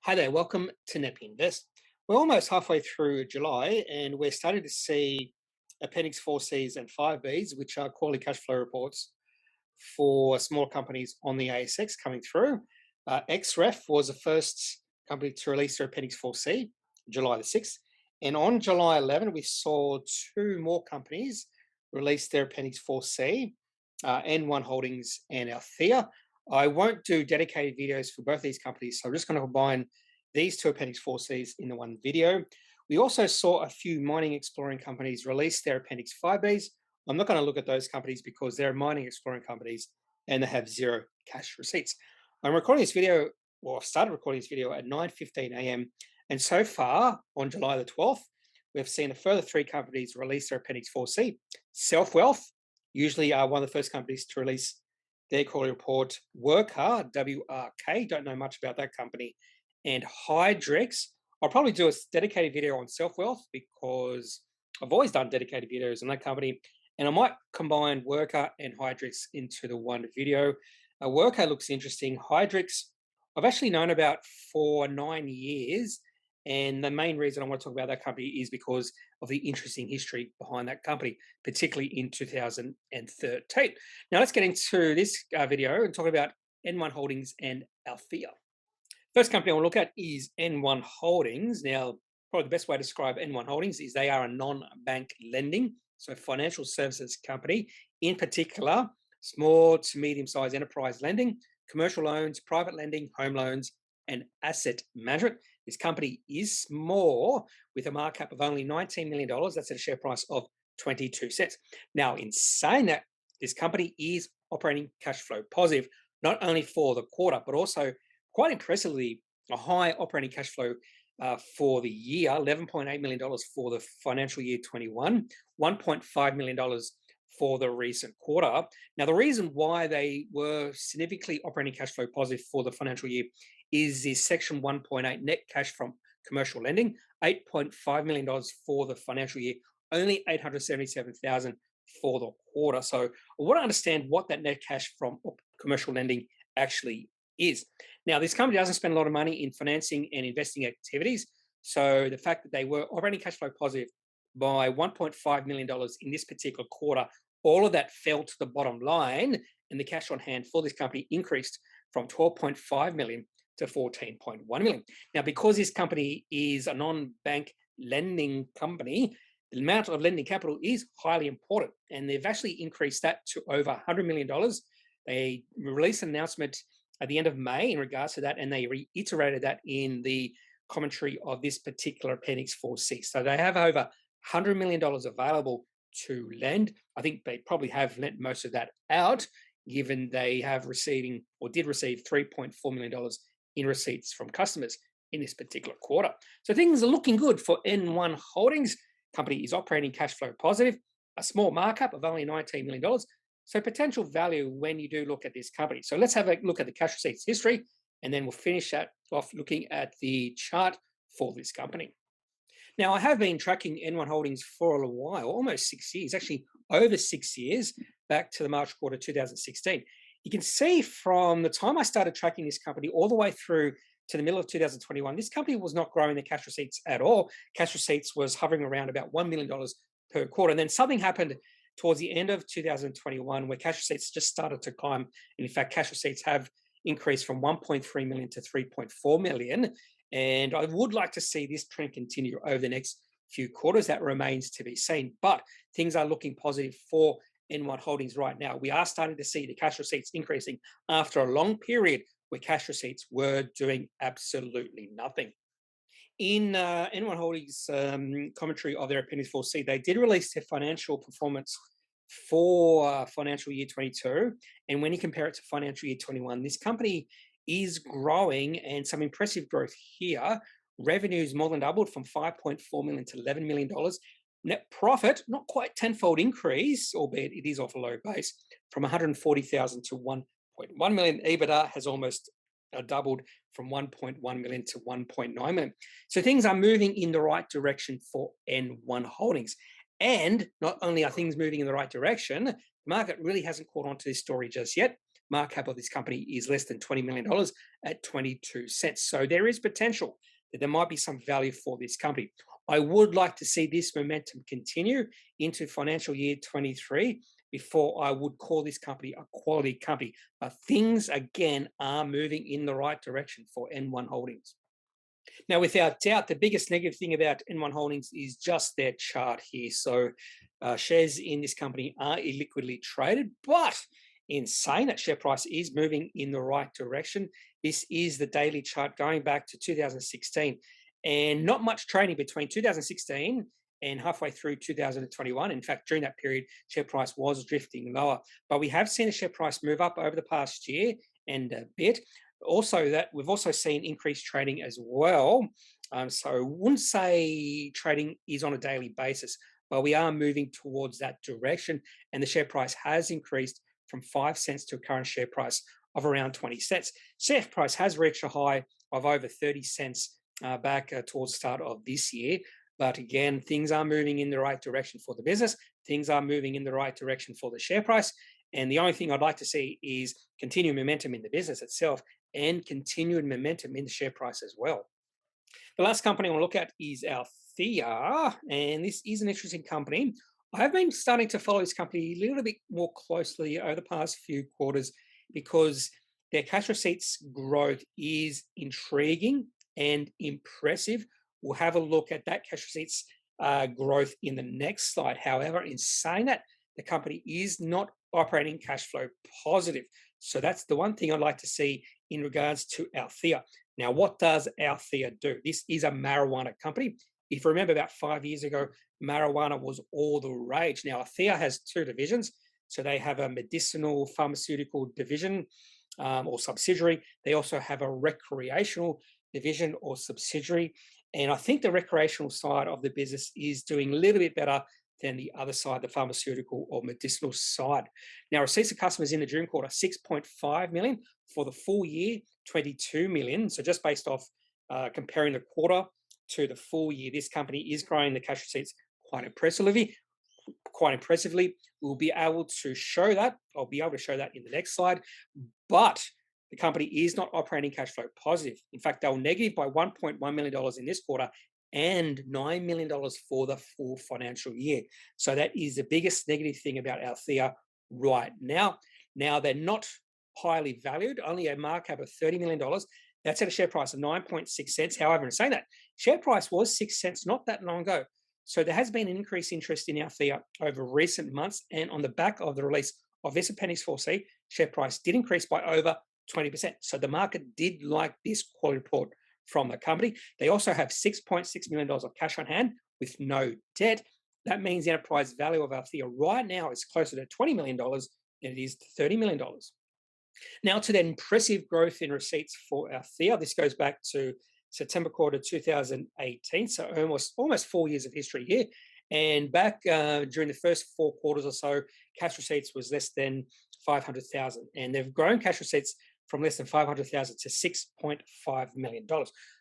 Hi there, welcome to Nepi Invest. We're almost halfway through July and we're starting to see Appendix 4Cs and 5Bs, which are quarterly cash flow reports for small companies on the ASX coming through. XREF was the first company to release their Appendix 4C, July the 6th. And on July 11, we saw two more companies release their Appendix 4C, N1 Holdings and Althea. I won't do dedicated videos for both these companies, so I'm just going to combine these two Appendix 4Cs in the one video. We also saw a few mining exploring companies release their Appendix 5Bs. I'm not going to look at those companies because they're mining exploring companies and they have zero cash receipts. I'm recording this video, or I've started recording this video at 9:15 a.m. And so far, on July the 12th, we've seen a further three companies release their Appendix 4C. Self Wealth, usually are one of the first companies to release their quarterly report. Worker, WRK, don't know much about that company. And Hydrex, I'll probably do a dedicated video on Self Wealth because I've always done dedicated videos on that company. And I might combine Worker and Hydrex into the one video. Worker looks interesting. Hydrex, I've actually known about for 9 years. And the main reason I want to talk about that company is because of the interesting history behind that company, particularly in 2013. Now, let's get into this video and talk about N1 Holdings and Althea. First company I want to look at is N1 Holdings. Now, probably the best way to describe N1 Holdings is they are a non-bank lending, so financial services company, in particular, small to medium-sized enterprise lending, commercial loans, private lending, home loans, and asset management. This company is small with a market cap of only $19 million. That's at a share price of 22 cents. Now, in saying that, this company is operating cash flow positive, not only for the quarter, but also quite impressively a high operating cash flow for the year, $11.8 million for the financial year 21, $1.5 million for the recent quarter. Now, the reason why they were significantly operating cash flow positive for the financial year is the Section 1.8 net cash from commercial lending, $8.5 million for the financial year, only $877,000 for the quarter. So I want to understand what that net cash from commercial lending actually is. Now, this company doesn't spend a lot of money in financing and investing activities. So the fact that they were operating cash flow positive by $1.5 million in this particular quarter, all of that fell to the bottom line, and the cash on hand for this company increased from 12.5 million to 14.1 million. Now, because this company is a non-bank lending company, the amount of lending capital is highly important, and they've actually increased that to over $100 million. They released an announcement at the end of May in regards to that, and they reiterated that in the commentary of this particular Appendix 4C. So they have over $100 million available to lend. I think they probably have lent most of that out, given they have receiving or did receive $3.4 million in receipts from customers in this particular quarter. So things are looking good for N1 Holdings. Company is operating cash flow positive, a small markup of only $19 million. So potential value when you do look at this company. So let's have a look at the cash receipts history, and then we'll finish that off looking at the chart for this company. Now, I have been tracking N1 Holdings for a while, almost 6 years, actually over 6 years, back to the March quarter 2016. You can see from the time I started tracking this company all the way through to the middle of 2021, this company was not growing their cash receipts at all. Cash receipts was hovering around about $1 million per quarter. And then something happened towards the end of 2021 where cash receipts just started to climb. And in fact, cash receipts have increased from 1.3 million to 3.4 million. And I would like to see this trend continue over the next few quarters. That remains to be seen. But things are looking positive for N1 Holdings right now. We are starting to see the cash receipts increasing after a long period where cash receipts were doing absolutely nothing. In N1 Holdings' commentary of their Appendix 4C, they did release their financial performance for financial year 22. And when you compare it to financial year 21, this company is growing, and some impressive growth here. Revenues more than doubled from 5.4 million to $11 million. Net profit, not quite tenfold increase, albeit it is off a low base, from 140,000 to 1.1 million. EBITDA has almost doubled from 1.1 million to 1.9 million. So things are moving in the right direction for N1 Holdings. And not only are things moving in the right direction, the market really hasn't caught on to this story just yet. market cap of this company is less than $20 million at 22 cents. So there is potential that there might be some value for this company. I would like to see this momentum continue into financial year 23 before I would call this company a quality company. But things, again, are moving in the right direction for N1 Holdings. Now, without doubt, the biggest negative thing about N1 Holdings is just their chart here. So shares in this company are illiquidly traded, but in saying that, share price is moving in the right direction. This is the daily chart going back to 2016, and not much trading between 2016 and halfway through 2021. In fact, during that period, share price was drifting lower. But we have seen the share price move up over the past year and a bit. Also, that we've also seen increased trading as well. So I wouldn't say trading is on a daily basis, but we are moving towards that direction. And the share price has increased from 5 cents to a current share price of around 20 cents. Share price has reached a high of over 30 cents back towards the start of this year. But again, things are moving in the right direction for the business. Things are moving in the right direction for the share price. And the only thing I'd like to see is continued momentum in the business itself and continued momentum in the share price as well. The last company I want to look at is Althea, and this is an interesting company. I have been starting to follow this company a little bit more closely over the past few quarters because their cash receipts growth is intriguing and impressive. We'll have a look at that cash receipts growth in the next slide. However, in saying that, the company is not operating cash flow positive. So that's the one thing I'd like to see in regards to Althea. Now, what does Althea do? This is a marijuana company. If you remember about 5 years ago, marijuana was all the rage. Now, Althea has two divisions. So they have a medicinal pharmaceutical division or subsidiary. They also have a recreational division or subsidiary. And I think the recreational side of the business is doing a little bit better than the other side, the pharmaceutical or medicinal side. Now, receipts of customers in the June quarter, 6.5 million. For the full year, 22 million. So just based off comparing the quarter to the full year, this company is growing the cash receipts quite impressively. We'll be able to show that. I'll be able to show that in the next slide. But the company is not operating cash flow positive. In fact, they were negative by $1.1 million in this quarter and $9 million for the full financial year. So that is the biggest negative thing about Althea right now. Now, they're not highly valued, only a market cap of $30 million. That's at a share price of 9.6 cents. However, in saying that, share price was 6 cents not that long ago. So there has been an increased interest in Althea over recent months. And on the back of the release of this Appendix 4C, share price did increase by over 20%. So the market did like this quality report from the company. They also have $6.6 million of cash on hand with no debt. That means the enterprise value of Althea right now is closer to $20 million than it is to $30 million. Now to that impressive growth in receipts for Althea. This goes back to September quarter 2018, so almost 4 years of history here. And back during the first 4 quarters or so, cash receipts was less than 500,000, and they've grown cash receipts from less than 500,000 to $6.5 million.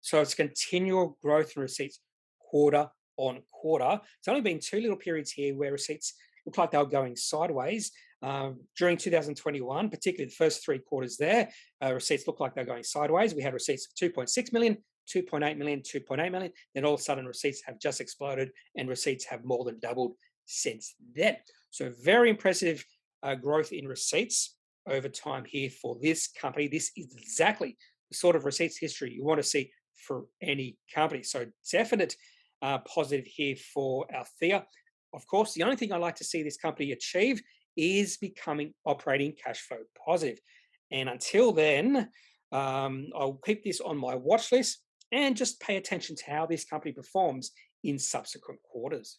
So it's continual growth in receipts quarter on quarter. It's only been 2 little periods here where receipts look like they were going sideways. During 2021, particularly the first 3 quarters there, receipts look like they're going sideways. We had receipts of 2.6 million, 2.8 million, 2.8 million. Then all of a sudden receipts have just exploded and receipts have more than doubled since then. So very impressive growth in receipts over time here for this company. This is exactly the sort of receipts history you want to see for any company. So definite positive here for Althea. Of course, the only thing I'd like to see this company achieve is becoming operating cash flow positive. And until then, I'll keep this on my watch list and just pay attention to how this company performs in subsequent quarters.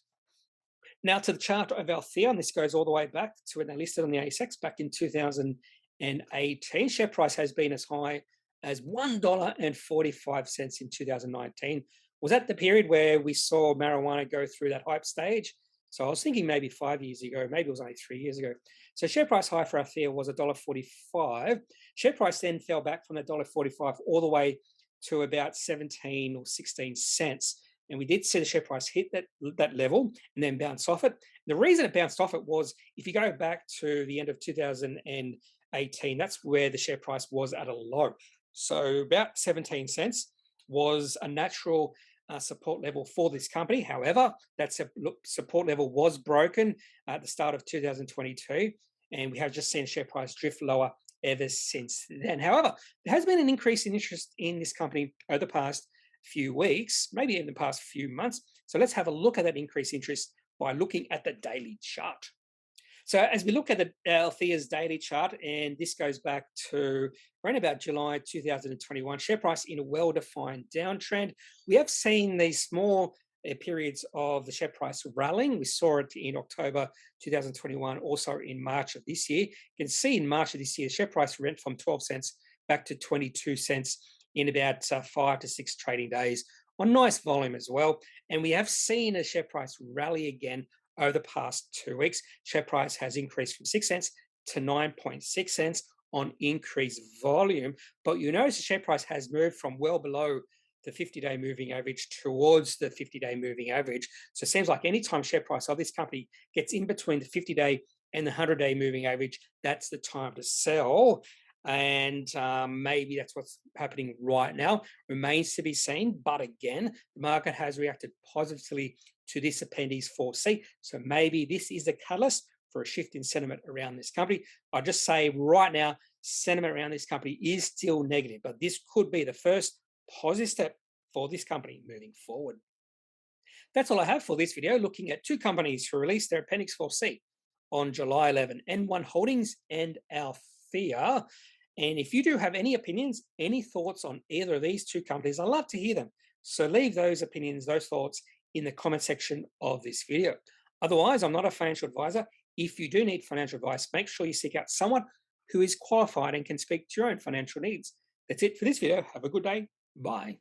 Now to the chart of Althea, and this goes all the way back to when they listed on the ASX back in 2018. Share price has been as high as $1.45 in 2019. Was that the period where we saw marijuana go through that hype stage? So I was thinking maybe 5 years ago, maybe it was only 3 years ago. So share price high for Althea was $1.45. Share price then fell back from that $1.45 all the way to about 17 or 16 cents. And we did see the share price hit that level and then bounce off it. The reason it bounced off it was, if you go back to the end of 2018, 18. That's where the share price was at a low. So about 17 cents was a natural support level for this company. However, that support level was broken at the start of 2022, and we have just seen share price drift lower ever since then. However, there has been an increase in interest in this company over the past few weeks, maybe in the past few months. So let's have a look at that increased interest by looking at the daily chart. So as we look at the Althea's daily chart, and this goes back to around about July 2021, share price in a well-defined downtrend. We have seen these small periods of the share price rallying. We saw it in October 2021, also in March of this year. You can see in March of this year, the share price went from 12 cents back to 22 cents in about 5 to 6 trading days on nice volume as well. And we have seen a share price rally again over the past 2 weeks. Share price has increased from 6 cents to 9.6 cents on increased volume. But you notice the share price has moved from well below the 50-day moving average towards the 50-day moving average. So it seems like any time share price of this company gets in between the 50-day and the 100-day moving average, that's the time to sell. And maybe that's what's happening right now. Remains to be seen. But again, the market has reacted positively to this Appendix 4C. So maybe this is the catalyst for a shift in sentiment around this company. I'll just say right now, sentiment around this company is still negative, but this could be the first positive step for this company moving forward. That's all I have for this video, looking at two companies who released their Appendix 4C on July 11, N1 Holdings and Althea. And if you do have any opinions, any thoughts on either of these two companies, I'd love to hear them. So leave those opinions, those thoughts in the comment section of this video. Otherwise, I'm not a financial advisor. If you do need financial advice, make sure you seek out someone who is qualified and can speak to your own financial needs. That's it for this video. Have a good day. Bye.